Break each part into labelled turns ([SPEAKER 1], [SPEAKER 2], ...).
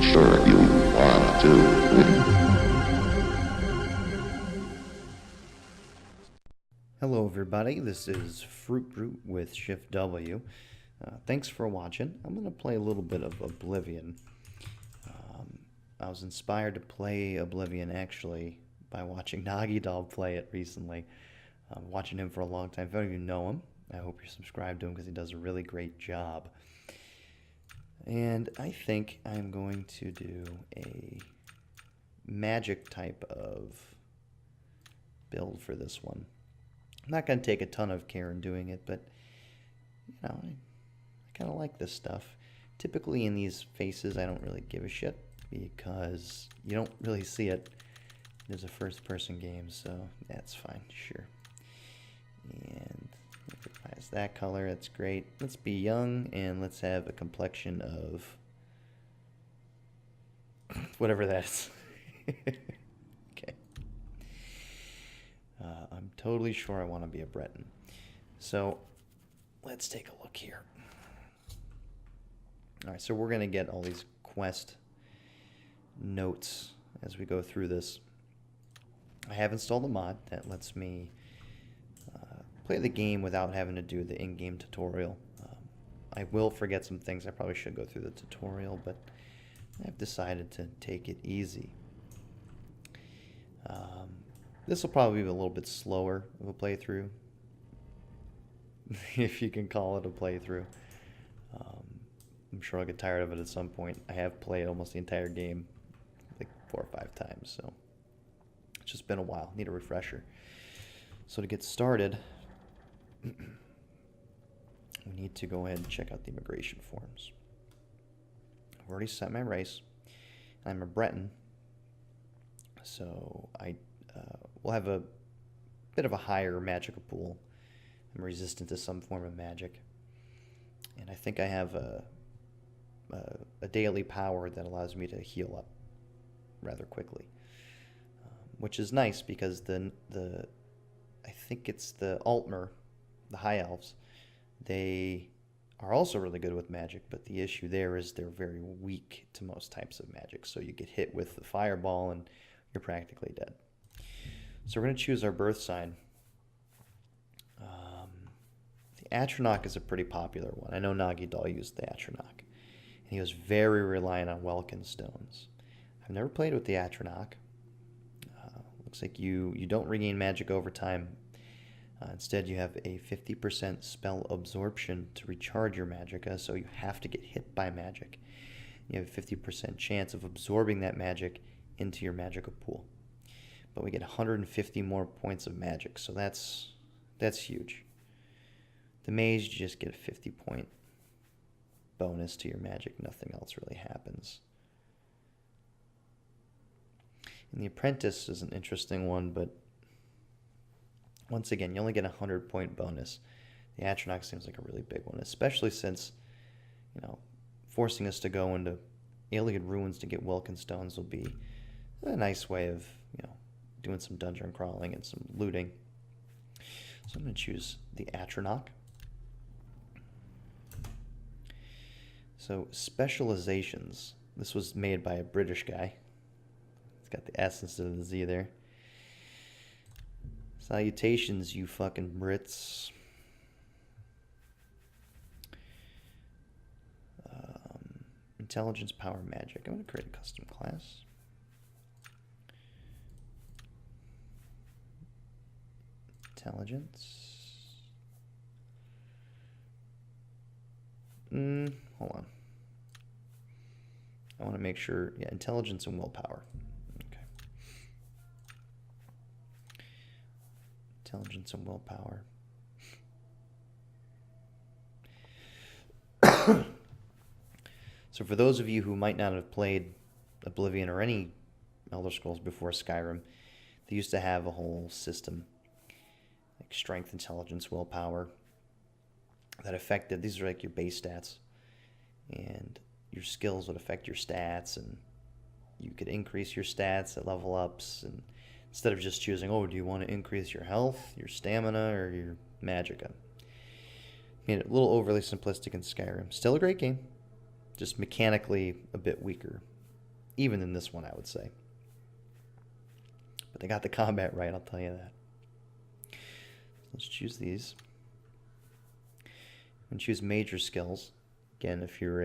[SPEAKER 1] Sure, if you want to.
[SPEAKER 2] Hello everybody, this is Fruitbrute with Shift W. Thanks for watching. I'm going to play a little bit of Oblivion. I was inspired to play Oblivion actually by watching Cyrodiil play it recently. Watching him for a long time. If any of you know him, I hope you're subscribed to him because he does a really great job. And I think I'm going to do a magic type of build for this one. I'm not going to take a ton of care in doing it, but you know, I kind of like this stuff. Typically in these faces, I don't really give a shit because you don't really see it. It's a first-person game, so that's fine, sure. And recognize that color, that's great. Let's be young and let's have a complexion of whatever that is. Okay. I'm totally sure I want to be a Breton. So let's take a look here. Alright, so we're going to get all these quest notes as we go through this. I have installed a mod that lets me play the game without having to do the in-game tutorial. I will forget some things. I probably should go through the tutorial, but I've decided to take it easy. This will probably be a little bit slower of a playthrough, if you can call it a playthrough. I'm sure I'll get tired of it at some point. I have played almost the entire game like 4 or 5 times, so it's just been a while. Need a refresher. So to get started, we need to go ahead and check out the immigration forms. I've already set my race. I'm a Breton, so I will have a bit of a higher magical pool. I'm resistant to some form of magic, and I think I have a daily power that allows me to heal up rather quickly, which is nice because I think it's the Altmer, the High Elves. They are also really good with magic, but the issue there is they're very weak to most types of magic. So you get hit with the fireball and you're practically dead. So we're going to choose our birth sign. The Atronach is a pretty popular one. I know Cyrodiil used the Atronach, and he was very reliant on Welkin stones. I've never played with the Atronach. Looks like you don't regain magic over time. Instead, you have a 50% spell absorption to recharge your magicka, so you have to get hit by magic. You have a 50% chance of absorbing that magic into your magicka pool. But we get 150 more points of magic, so that's huge. The mage, you just get a 50-point bonus to your magic. Nothing else really happens. And the apprentice is an interesting one, but once again, you only get a 100-point bonus. The Atronach seems like a really big one, especially since, you know, forcing us to go into Iliad ruins to get Welkin stones will be a nice way of, you know, doing some dungeon crawling and some looting. So I'm going to choose the Atronach. So specializations. This was made by a British guy. It's got the S instead of the Z there. Salutations, you fucking Brits. Intelligence, power, magic. I'm going to create a custom class. Intelligence. Hold on. I want to make sure, yeah, intelligence and willpower. Okay. Intelligence and willpower. So for those of you who might not have played Oblivion or any Elder Scrolls before Skyrim, they used to have a whole system like strength, intelligence, willpower that affected, these are like your base stats, and your skills would affect your stats, and you could increase your stats at level ups, and instead of just choosing, oh, do you want to increase your health, your stamina, or your magicka. Made it a little overly simplistic in Skyrim. Still a great game, just mechanically a bit weaker even in this one, I would say. But they got the combat right, I'll tell you that. Let's choose these. And choose major skills. Again, if you're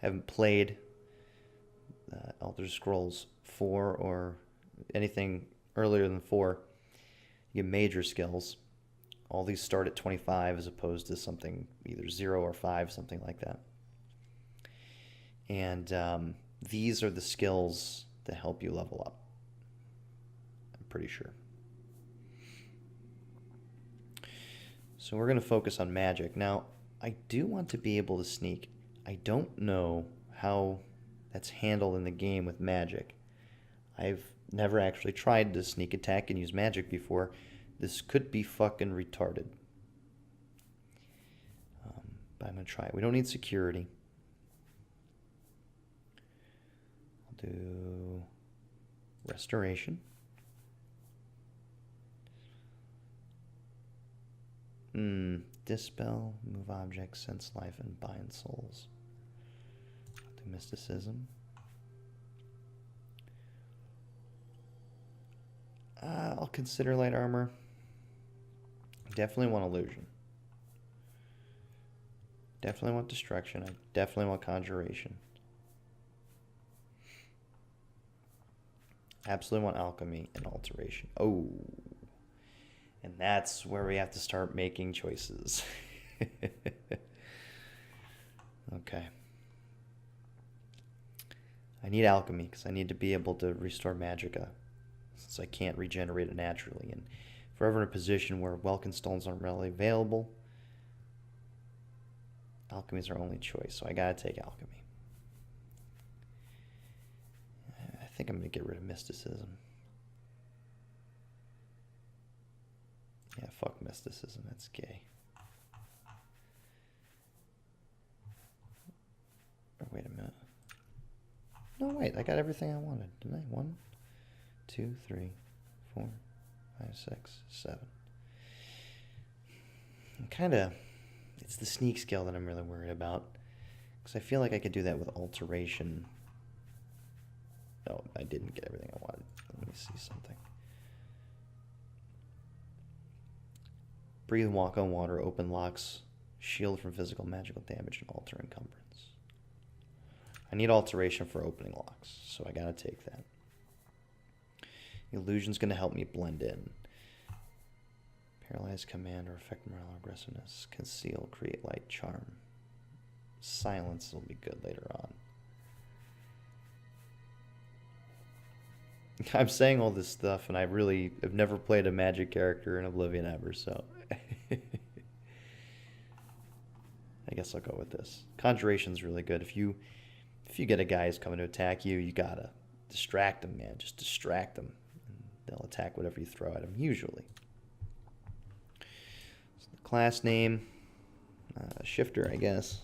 [SPEAKER 2] haven't played Elder Scrolls 4 or anything earlier than 4, you get major skills. All these start at 25 as opposed to something either 0 or 5, something like that. And these are the skills that help you level up. I'm pretty sure. So we're going to focus on magic. Now, I do want to be able to sneak. I don't know how that's handled in the game with magic. I've never actually tried to sneak attack and use magic before. This could be fucking retarded. But I'm going to try it. We don't need security. I'll do restoration. Dispel, move objects, sense life, and bind souls. I'll do mysticism. I'll consider light armor. Definitely want illusion. Definitely want destruction. I definitely want conjuration. Absolutely want alchemy and alteration. Oh. And that's where we have to start making choices. Okay. I need alchemy because I need to be able to restore magicka, since I can't regenerate it naturally. And if we're ever in a position where Welkin stones aren't really available, alchemy is our only choice, so I gotta take alchemy. I think I'm gonna get rid of mysticism. Yeah, fuck mysticism, that's gay. Oh, wait a minute. No, wait, I got everything I wanted, didn't I? 1, 2, 3, 4, 5, 6, 7. I'm kinda, it's the sneak skill that I'm really worried about. Because I feel like I could do that with alteration. No, I didn't get everything I wanted. Let me see something. Breathe, walk on water, open locks, shield from physical, magical damage, and alter encumbrance. I need alteration for opening locks, so I gotta take that. Illusion's gonna help me blend in. Paralyze, command, or affect morale or aggressiveness. Conceal, create light, charm. Silence will be good later on. I'm saying all this stuff, and I really have never played a magic character in Oblivion ever, so I guess I'll go with this. Conjuration's really good. If you get a guy who's coming to attack you, you gotta distract him, man. Just distract them. They'll attack whatever you throw at them, usually. So the class name, Shifter, I guess.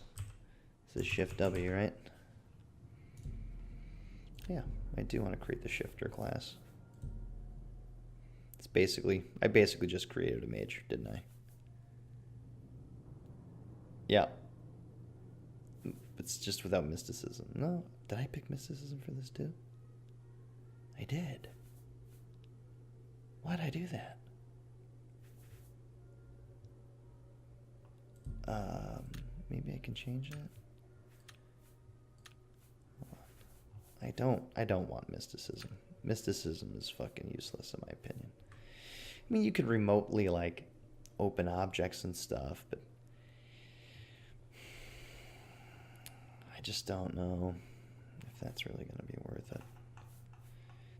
[SPEAKER 2] This is Shift W, right? Yeah, I do want to create the Shifter class. It's basically, I basically just created a mage, didn't I? Yeah. It's just without mysticism. No, did I pick mysticism for this too? I did. Why'd I do that? Maybe I can change that. Hold on. I don't want mysticism. Mysticism is fucking useless in my opinion. I mean, you could remotely like open objects and stuff, but I just don't know if that's really going to be worth it. Do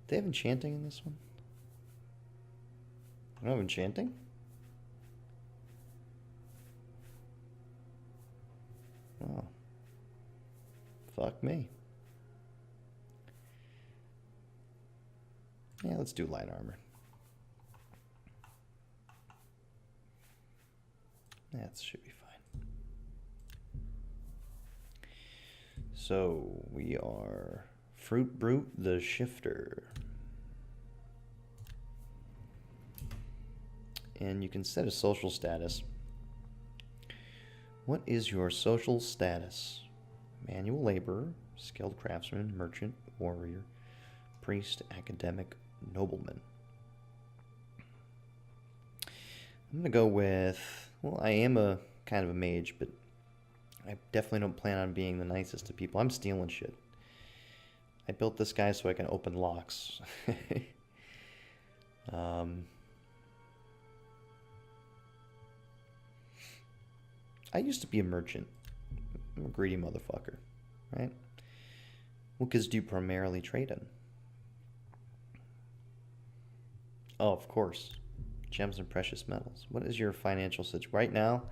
[SPEAKER 2] they have enchanting in this one? I don't have enchanting? Oh. Fuck me. Yeah, let's do light armor. That should be fine. So we are Fruitbrute the Shifter. And you can set a social status. What is your social status? Manual laborer, skilled craftsman, merchant, warrior, priest, academic, nobleman. I'm going to go with, well, I am a kind of a mage, but I definitely don't plan on being the nicest to people. I'm stealing shit. I built this guy so I can open locks. I used to be a merchant. I'm a greedy motherfucker, right? What goods do you primarily trade in? Oh, of course. Gems and precious metals. What is your financial situation? Right now,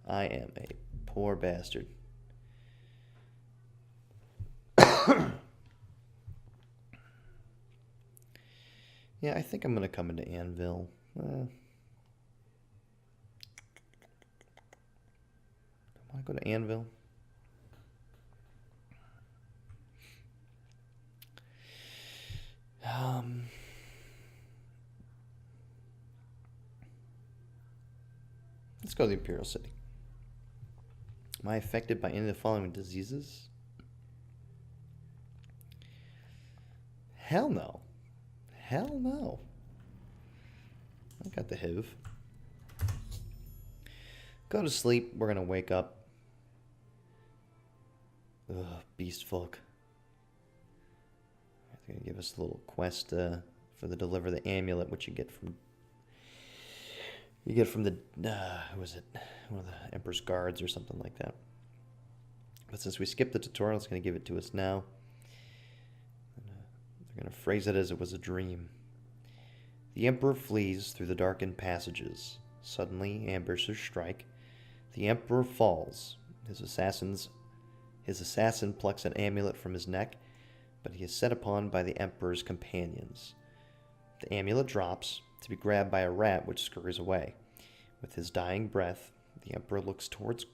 [SPEAKER 2] I am a poor bastard. Yeah, I think I'm going to come into Anvil. I want to go to Anvil. Let's go to the Imperial City. Am I affected by any of the following diseases? Hell no. Hell no. I got the HIV. Go to sleep. We're going to wake up. Ugh, beast folk. They're going to give us a little quest for the deliver the amulet, which you get from the who was it? One of the Emperor's guards or something like that. But since we skipped the tutorial, it's going to give it to us now. They're going to phrase it as it was a dream. The Emperor flees through the darkened passages. Suddenly, ambushers strike. The Emperor falls. His assassin plucks an amulet from his neck, but he is set upon by the Emperor's companions. The amulet drops, to be grabbed by a rat which scurries away. With his dying breath, the Emperor looks towards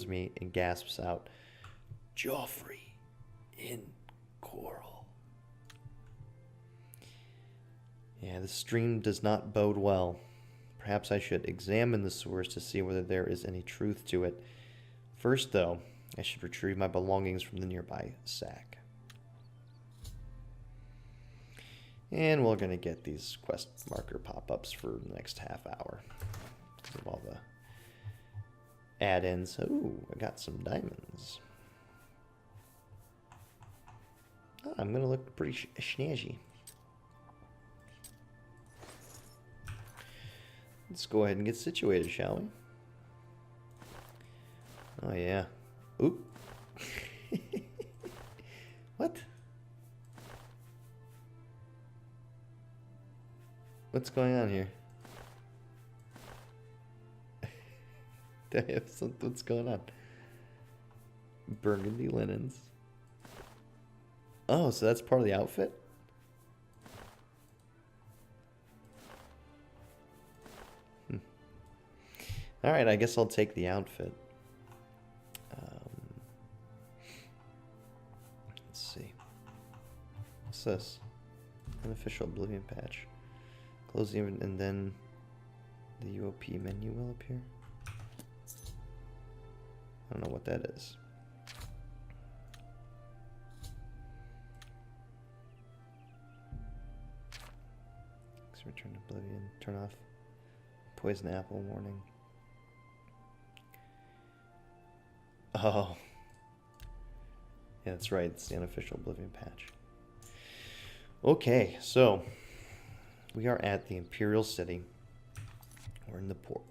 [SPEAKER 2] me and gasps out, "Joffrey in Coral." Yeah, this stream does not bode well. Perhaps I should examine the source to see whether there is any truth to it. First, though, I should retrieve my belongings from the nearby sack. And we're going to get these quest marker pop-ups for the next half hour. Because of all the add-ins. Ooh, I got some diamonds. Oh, I'm going to look pretty snazzy. Let's go ahead and get situated, shall we? Oh, yeah. Oop. What? What's going on here? Do I have something? What's going on? Burgundy linens. Oh, so that's part of the outfit? Alright, I guess I'll take the outfit. Let's see. What's this? Unofficial Oblivion patch. Close the event and then the UOP menu will appear. I don't know what that is. Return to Oblivion. Turn off poison apple warning. Oh. Yeah, that's right. It's the unofficial Oblivion patch. Okay, so we are at the Imperial City. We're in the port.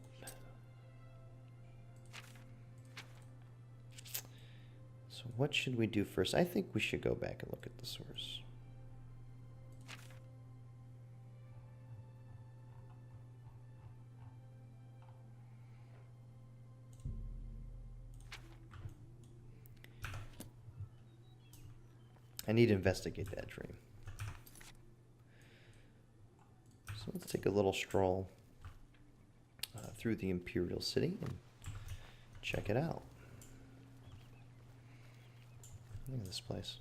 [SPEAKER 2] So what should we do first? I think we should go back and look at the source. I need to investigate that dream. So let's take a little stroll through the Imperial City and check it out. Look at this place.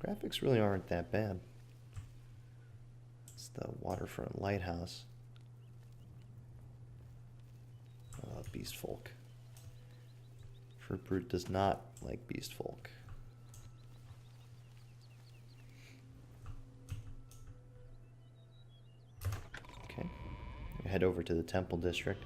[SPEAKER 2] Graphics really aren't that bad. It's the waterfront lighthouse. Oh, beast folk. Fruitbrute does not like beast folk. Okay. We head over to the temple district.